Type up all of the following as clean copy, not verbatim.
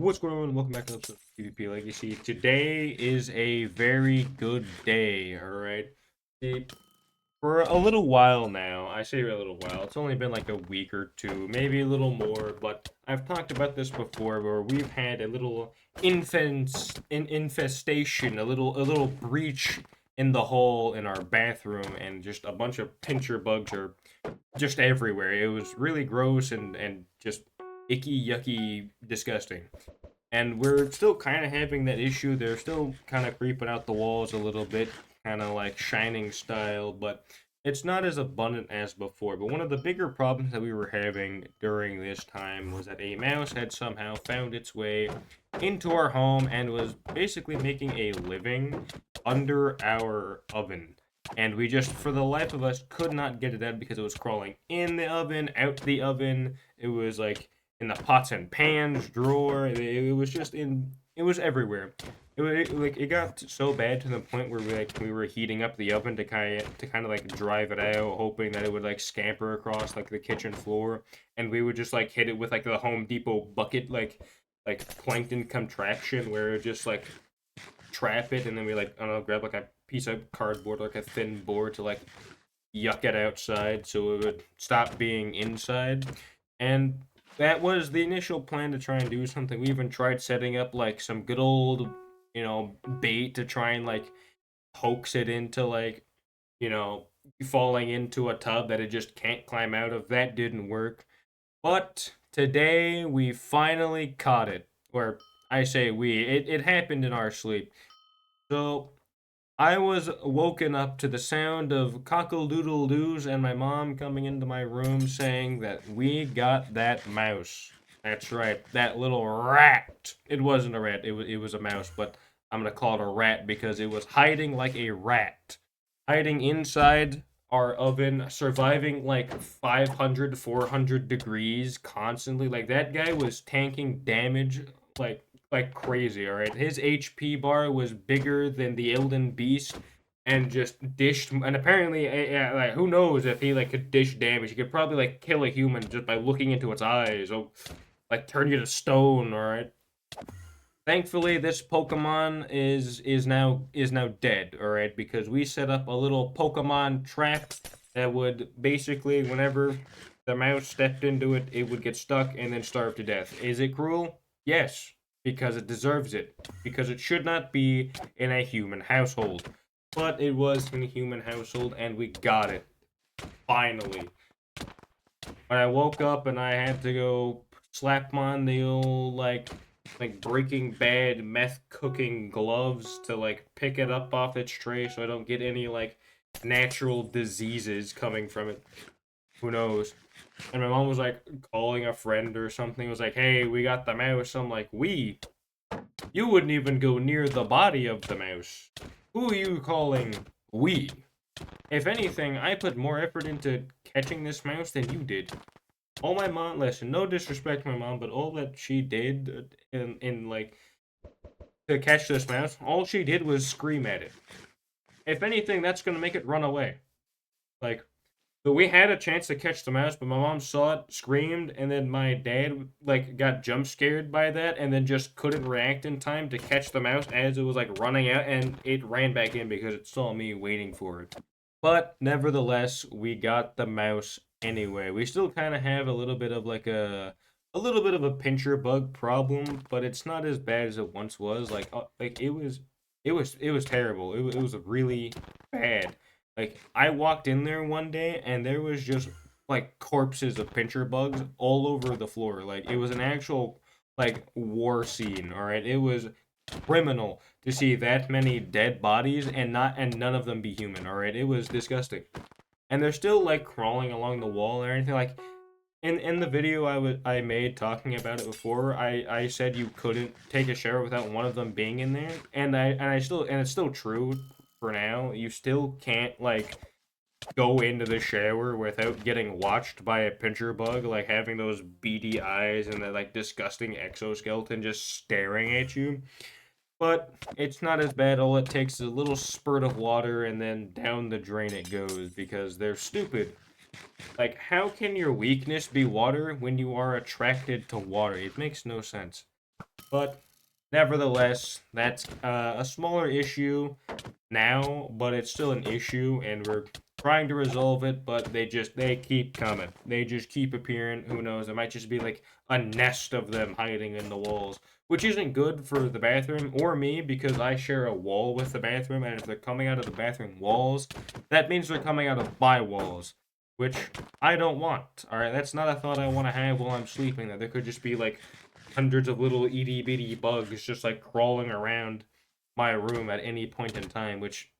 What's going on? Welcome back to episode of PvP Legacy. Today is a very good day, alright? For a little while now, I say a little while, it's only been like a week or two, maybe a little more, but I've talked about this before where we've had a little infestation, a little breach in the hole in our bathroom, and just a bunch of pincher bugs are just everywhere. It was really gross and just icky, yucky, disgusting. And we're still kind of having that issue. They're still kind of creeping out the walls a little bit, kind of like Shining style, but it's not as abundant as before. But one of the bigger problems that we were having during this time was that a mouse had somehow found its way into our home and was basically making a living under our oven. And we just, for the life of us, could not get it out because it was crawling in the oven, out the oven. It was like in the pots and pans drawer. It was just in. It was everywhere. It got so bad to the point where we were heating up the oven to kind of like drive it out, hoping that it would like scamper across like the kitchen floor, and we would just like hit it with like the Home Depot bucket like plankton contraption where it would just like trap it, and then we like I don't know, grab like a piece of cardboard, like a thin board to like yuck it outside so it would stop being inside. And that was the initial plan to try and do something. We even tried setting up like some good old, bait to try and like hoax it into like, you know, falling into a tub that it just can't climb out of. That didn't work. But today we finally caught it. Or I say we, it happened in our sleep. So I was woken up to the sound of cockle-doodle-doos and my mom coming into my room saying that we got that mouse. That's right, that little rat. It wasn't a rat, it was a mouse, but I'm gonna call it a rat because it was hiding like a rat. Hiding inside our oven, surviving like 500, 400 degrees constantly. Like that guy was tanking damage like like crazy, all right? His HP bar was bigger than the Elden Beast and just dished. And apparently, like, who knows if he like could dish damage? He could probably like kill a human just by looking into its eyes, or like turn you to stone, all right? Thankfully, this Pokemon is now dead, all right? Because we set up a little Pokemon trap that would basically, whenever the mouse stepped into it, it would get stuck and then starve to death. Is it cruel? Yes, because it deserves it. Because it should not be in a human household. But it was in a human household, and we got it. Finally. When I woke up and I had to go slap on the old like Breaking Bad meth cooking gloves to like pick it up off its tray so I don't get any like natural diseases coming from it. Who knows? And my mom was like calling a friend or something. Was like, "Hey, we got the mouse." I'm like, "We? You wouldn't even go near the body of the mouse. Who are you calling we?" If anything, I put more effort into catching this mouse than you did. All my mom, listen, no disrespect to my mom, but all that she did in like to catch this mouse, all she did was scream at it. If anything, that's gonna make it run away. Like, but we had a chance to catch the mouse, but my mom saw it, screamed, and then my dad like got jump scared by that, and then just couldn't react in time to catch the mouse as it was like running out, and it ran back in because it saw me waiting for it. But nevertheless, we got the mouse anyway. We still kind of have a little bit of like a little bit of a pincher bug problem, but it's not as bad as it once was. Like it was terrible. It was really bad. Like I walked in there one day and there was just like corpses of pincher bugs all over the floor. Like it was an actual like war scene, all right? It was criminal to see that many dead bodies and none of them be human, all right? It was disgusting. And they're still like crawling along the wall or anything like in the video I made talking about it before, I said you couldn't take a shower without one of them being in there, and it's still true for now. You still can't like go into the shower without getting watched by a pincher bug, like having those beady eyes and the like disgusting exoskeleton just staring at you. But it's not as bad. All it takes is a little spurt of water and then down the drain it goes because they're stupid. Like, how can your weakness be water when you are attracted to water? It makes no sense. But nevertheless, that's a smaller issue now, but it's still an issue, and we're trying to resolve it. But they keep coming. They just keep appearing. Who knows? It might just be like a nest of them hiding in the walls, which isn't good for the bathroom or me because I share a wall with the bathroom, and if they're coming out of the bathroom walls, that means they're coming out of my walls, which I don't want. All right, that's not a thought I want to have while I'm sleeping. That there could just be like hundreds of little itty bitty bugs just like crawling around my room at any point in time, which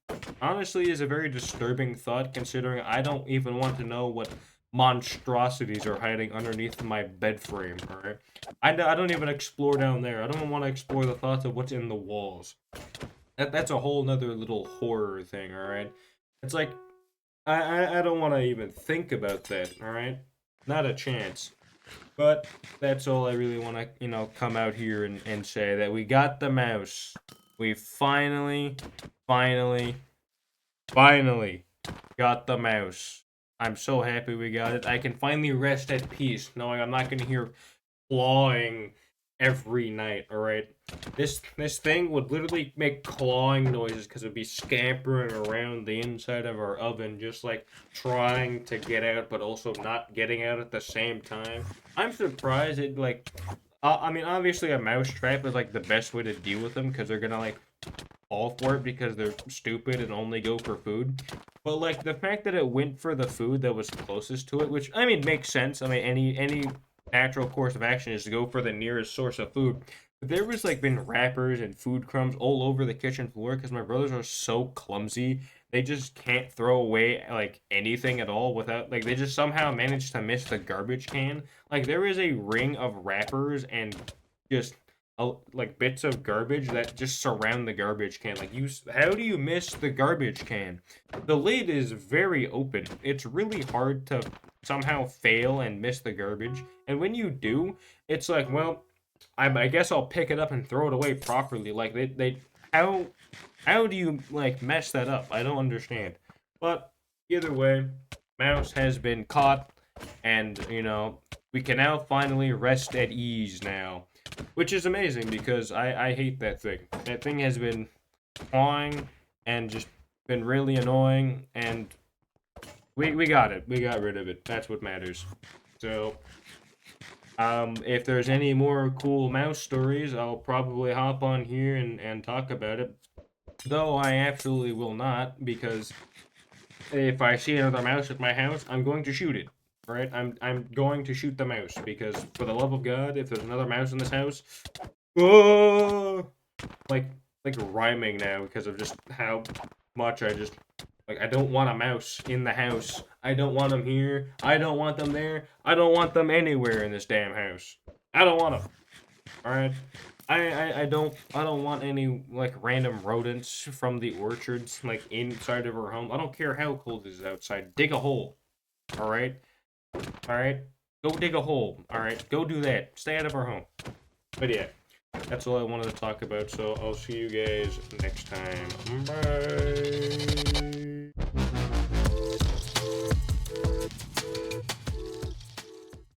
honestly is a very disturbing thought considering I don't even want to know what monstrosities are hiding underneath my bed frame, alright? I don't even explore down there. I don't want to explore the thoughts of what's in the walls. That's a whole nother little horror thing, alright? It's like, I don't want to even think about that, alright? Not a chance. But that's all I really want to, come out here and say that we got the mouse. We finally got the mouse. I'm so happy we got it. I can finally rest at peace knowing I'm not going to hear clawing every night, alright? This thing would literally make clawing noises because it would be scampering around the inside of our oven, just like trying to get out, but also not getting out at the same time. I'm surprised it, like, I mean, obviously a mouse trap is like the best way to deal with them because they're gonna like fall for it because they're stupid and only go for food. But like the fact that it went for the food that was closest to it, which I mean makes sense. I mean any natural course of action is to go for the nearest source of food. But there was like been wrappers and food crumbs all over the kitchen floor because my brothers are so clumsy. They just can't throw away like anything at all without like they just somehow managed to miss the garbage can. Like there is a ring of wrappers and just like bits of garbage that just surround the garbage can. Like how do you miss the garbage can? The lid is very open. It's really hard to somehow fail and miss the garbage. And when you do, it's like, well, I guess I'll pick it up and throw it away properly. Like they how do you like mess that up? I don't understand. But either way, mouse has been caught, and we can now finally rest at ease now, which is amazing because I hate that thing. That thing has been clawing and just been really annoying, and we got it. We got rid of it. That's what matters. So, if there's any more cool mouse stories, I'll probably hop on here and talk about it. Though I absolutely will not, because if I see another mouse at my house, I'm going to shoot it. Right? I'm going to shoot the mouse because for the love of God, if there's another mouse in this house, oh, like rhyming now because of just how much I just like I don't want a mouse in the house. I don't want them here. I don't want them there. I don't want them anywhere in this damn house. I don't want them. All right. I don't want any like random rodents from the orchards like inside of our home. I don't care how cold it is outside. Dig a hole. All right. All right. Go dig a hole. All right. Go do that. Stay out of our home. But yeah, that's all I wanted to talk about. So I'll see you guys next time. Bye.